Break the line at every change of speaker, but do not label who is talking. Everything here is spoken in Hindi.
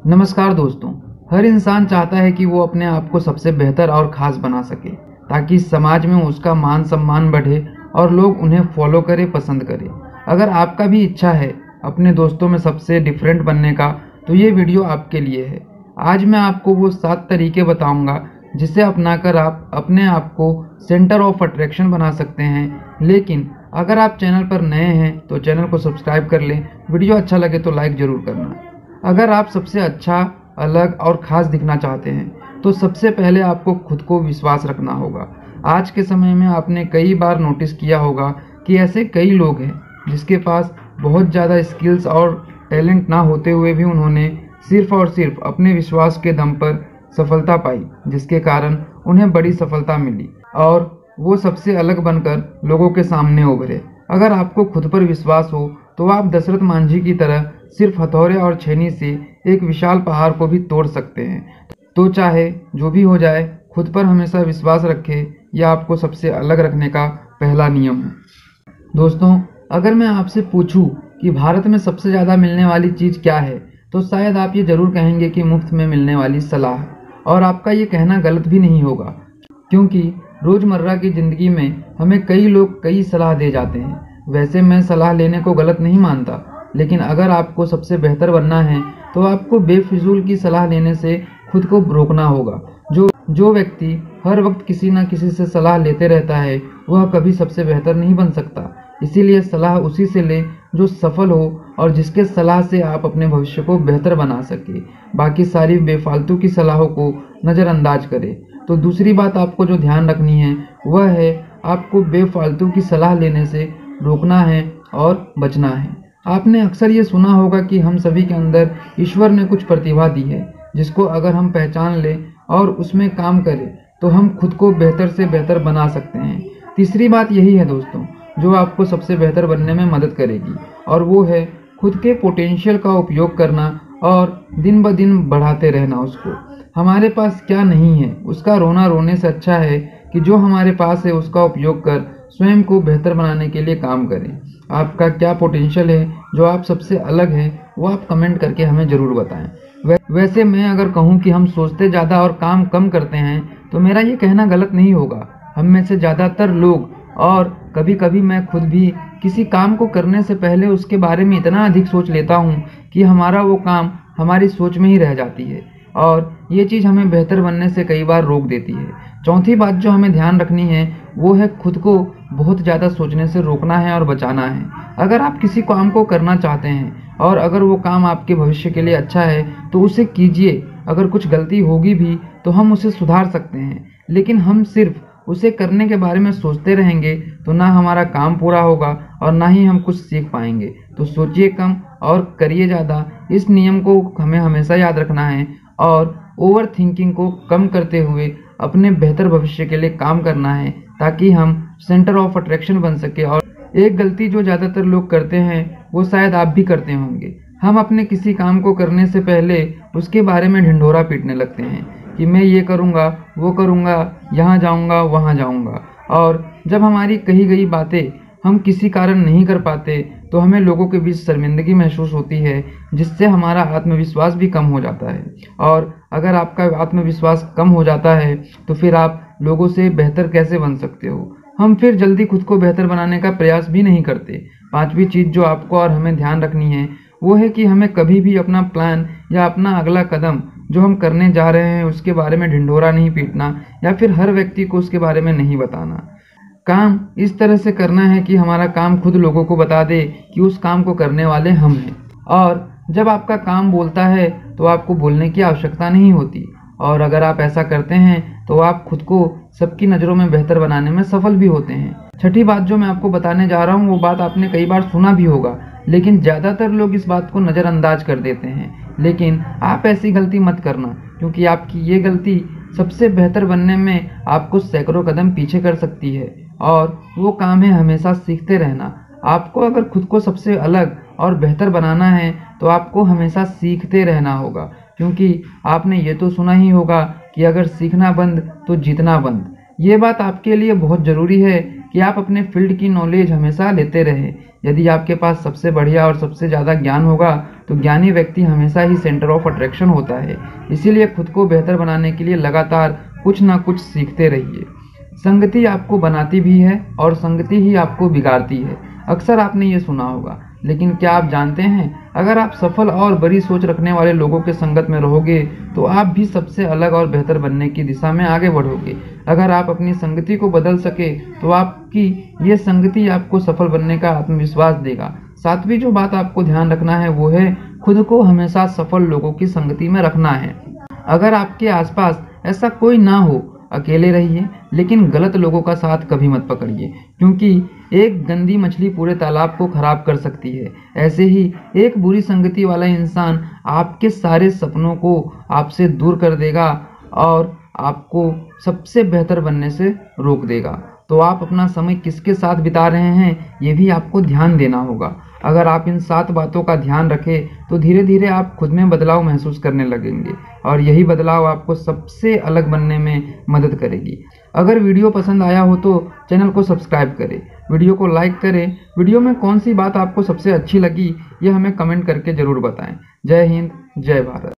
नमस्कार दोस्तों। हर इंसान चाहता है कि वो अपने आप को सबसे बेहतर और ख़ास बना सके ताकि समाज में उसका मान सम्मान बढ़े और लोग उन्हें फॉलो करें, पसंद करें। अगर आपका भी इच्छा है अपने दोस्तों में सबसे डिफरेंट बनने का, तो ये वीडियो आपके लिए है। आज मैं आपको वो 7 तरीके बताऊंगा जिसे अपनाकर आप अपने आप को सेंटर ऑफ अट्रैक्शन बना सकते हैं। लेकिन अगर आप चैनल पर नए हैं तो चैनल को सब्सक्राइब कर लें। वीडियो अच्छा लगे तो लाइक ज़रूर करना। अगर आप सबसे अच्छा, अलग और ख़ास दिखना चाहते हैं तो सबसे पहले आपको खुद को विश्वास रखना होगा। आज के समय में आपने कई बार नोटिस किया होगा कि ऐसे कई लोग हैं जिसके पास बहुत ज़्यादा स्किल्स और टैलेंट ना होते हुए भी उन्होंने सिर्फ और सिर्फ अपने विश्वास के दम पर सफलता पाई, जिसके कारण उन्हें बड़ी सफलता मिली और वो सबसे अलग बनकर लोगों के सामने उभरे। अगर आपको खुद पर विश्वास हो तो आप दशरथ मांझी की तरह सिर्फ हथौड़े और छेनी से एक विशाल पहाड़ को भी तोड़ सकते हैं। तो चाहे जो भी हो जाए, खुद पर हमेशा विश्वास रखें। यह आपको सबसे अलग रखने का पहला नियम है। दोस्तों, अगर मैं आपसे पूछूं कि भारत में सबसे ज़्यादा मिलने वाली चीज़ क्या है, तो शायद आप ये ज़रूर कहेंगे कि मुफ्त में मिलने वाली सलाह। और आपका ये कहना गलत भी नहीं होगा, क्योंकि रोज़मर्रा की ज़िंदगी में हमें कई लोग कई सलाह दे जाते हैं। वैसे मैं सलाह लेने को गलत नहीं मानता, लेकिन अगर आपको सबसे बेहतर बनना है तो आपको बेफिजूल की सलाह लेने से खुद को रोकना होगा। जो व्यक्ति हर वक्त किसी न किसी से सलाह लेते रहता है वह कभी सबसे बेहतर नहीं बन सकता। इसीलिए सलाह उसी से लें जो सफल हो और जिसके सलाह से आप अपने भविष्य को बेहतर बना सके। बाकी सारी बेफालतू की सलाहों को नज़रअंदाज करें। तो दूसरी बात आपको जो ध्यान रखनी है वह है आपको बेफालतू की सलाह लेने से रोकना है और बचना है। आपने अक्सर ये सुना होगा कि हम सभी के अंदर ईश्वर ने कुछ प्रतिभा दी है, जिसको अगर हम पहचान लें और उसमें काम करें तो हम खुद को बेहतर से बेहतर बना सकते हैं। तीसरी बात यही है दोस्तों, जो आपको सबसे बेहतर बनने में मदद करेगी, और वो है खुद के पोटेंशियल का उपयोग करना और दिन ब दिन बढ़ाते रहना उसको। हमारे पास क्या नहीं है उसका रोना रोने से अच्छा है कि जो हमारे पास है उसका उपयोग कर स्वयं को बेहतर बनाने के लिए काम करें। आपका क्या पोटेंशियल है, जो आप सबसे अलग है, वो आप कमेंट करके हमें ज़रूर बताएं। वैसे मैं अगर कहूँ कि हम सोचते ज़्यादा और काम कम करते हैं तो मेरा ये कहना गलत नहीं होगा। हम में से ज़्यादातर लोग, और कभी कभी मैं खुद भी, किसी काम को करने से पहले उसके बारे में इतना अधिक सोच लेता हूँ कि हमारा वो काम हमारी सोच में ही रह जाती है, और ये चीज़ हमें बेहतर बनने से कई बार रोक देती है। चौथी बात जो हमें ध्यान रखनी है वो है खुद को बहुत ज़्यादा सोचने से रोकना है और बचाना है। अगर आप किसी काम को करना चाहते हैं और अगर वो काम आपके भविष्य के लिए अच्छा है तो उसे कीजिए। अगर कुछ गलती होगी भी तो हम उसे सुधार सकते हैं, लेकिन हम सिर्फ उसे करने के बारे में सोचते रहेंगे तो ना हमारा काम पूरा होगा और ना ही हम कुछ सीख पाएंगे। तो सोचिए कम और करिए ज़्यादा। इस नियम को हमें हमेशा याद रखना है और ओवर थिंकिंग को कम करते हुए अपने बेहतर भविष्य के लिए काम करना है, ताकि हम सेंटर ऑफ अट्रैक्शन बन सके। और एक गलती जो ज़्यादातर लोग करते हैं वो शायद आप भी करते होंगे, हम अपने किसी काम को करने से पहले उसके बारे में ढिंढोरा पीटने लगते हैं कि मैं ये करूँगा, वो करूँगा, यहाँ जाऊँगा, वहाँ जाऊँगा। और जब हमारी कही गई बातें हम किसी कारण नहीं कर पाते तो हमें लोगों के बीच शर्मिंदगी महसूस होती है, जिससे हमारा आत्मविश्वास भी कम हो जाता है। और अगर आपका आत्मविश्वास कम हो जाता है तो फिर आप लोगों से बेहतर कैसे बन सकते हो। हम फिर जल्दी खुद को बेहतर बनाने का प्रयास भी नहीं करते। पांचवी चीज़ जो आपको और हमें ध्यान रखनी है वो है कि हमें कभी भी अपना प्लान या अपना अगला कदम जो हम करने जा रहे हैं उसके बारे में ढिंढोरा नहीं पीटना, या फिर हर व्यक्ति को उसके बारे में नहीं बताना। काम इस तरह से करना है कि हमारा काम खुद लोगों को बता दे कि उस काम को करने वाले हम हैं। और जब आपका काम बोलता है तो आपको बोलने की आवश्यकता नहीं होती, और अगर आप ऐसा करते हैं तो आप खुद को सबकी नज़रों में बेहतर बनाने में सफल भी होते हैं। छठी बात जो मैं आपको बताने जा रहा हूँ वो बात आपने कई बार सुना भी होगा, लेकिन ज़्यादातर लोग इस बात को नज़रअंदाज कर देते हैं। लेकिन आप ऐसी गलती मत करना, क्योंकि आपकी ये गलती सबसे बेहतर बनने में आपको सैकड़ों कदम पीछे कर सकती है। और वो काम है हमेशा सीखते रहना। आपको अगर खुद को सबसे अलग और बेहतर बनाना है तो आपको हमेशा सीखते रहना होगा, क्योंकि आपने ये तो सुना ही होगा कि अगर सीखना बंद तो जीतना बंद। ये बात आपके लिए बहुत ज़रूरी है कि आप अपने फील्ड की नॉलेज हमेशा लेते रहें। यदि आपके पास सबसे बढ़िया और सबसे ज़्यादा ज्ञान होगा तो ज्ञानी व्यक्ति हमेशा ही सेंटर ऑफ अट्रैक्शन होता है। इसीलिए खुद को बेहतर बनाने के लिए लगातार कुछ ना कुछ सीखते रहिए। संगति आपको बनाती भी है और संगति ही आपको बिगाड़ती है। अक्सर आपने ये सुना होगा, लेकिन क्या आप जानते हैं, अगर आप सफल और बड़ी सोच रखने वाले लोगों के संगत में रहोगे तो आप भी सबसे अलग और बेहतर बनने की दिशा में आगे बढ़ोगे। अगर आप अपनी संगति को बदल सके तो आपकी ये संगति आपको सफल बनने का आत्मविश्वास देगा। सातवीं जो बात आपको ध्यान रखना है वो है खुद को हमेशा सफल लोगों की संगति में रखना है। अगर आपके आसपास ऐसा कोई ना हो, अकेले रहिए, लेकिन गलत लोगों का साथ कभी मत पकड़िए, क्योंकि एक गंदी मछली पूरे तालाब को खराब कर सकती है। ऐसे ही एक बुरी संगति वाला इंसान आपके सारे सपनों को आपसे दूर कर देगा और आपको सबसे बेहतर बनने से रोक देगा। तो आप अपना समय किसके साथ बिता रहे हैं, ये भी आपको ध्यान देना होगा। अगर आप इन 7 बातों का ध्यान रखें तो धीरे धीरे आप खुद में बदलाव महसूस करने लगेंगे और यही बदलाव आपको सबसे अलग बनने में मदद करेगी। अगर वीडियो पसंद आया हो तो चैनल को सब्सक्राइब करें, वीडियो को लाइक करें। वीडियो में कौन सी बात आपको सबसे अच्छी लगी ये हमें कमेंट करके ज़रूर बताएं। जय हिंद, जय भारत।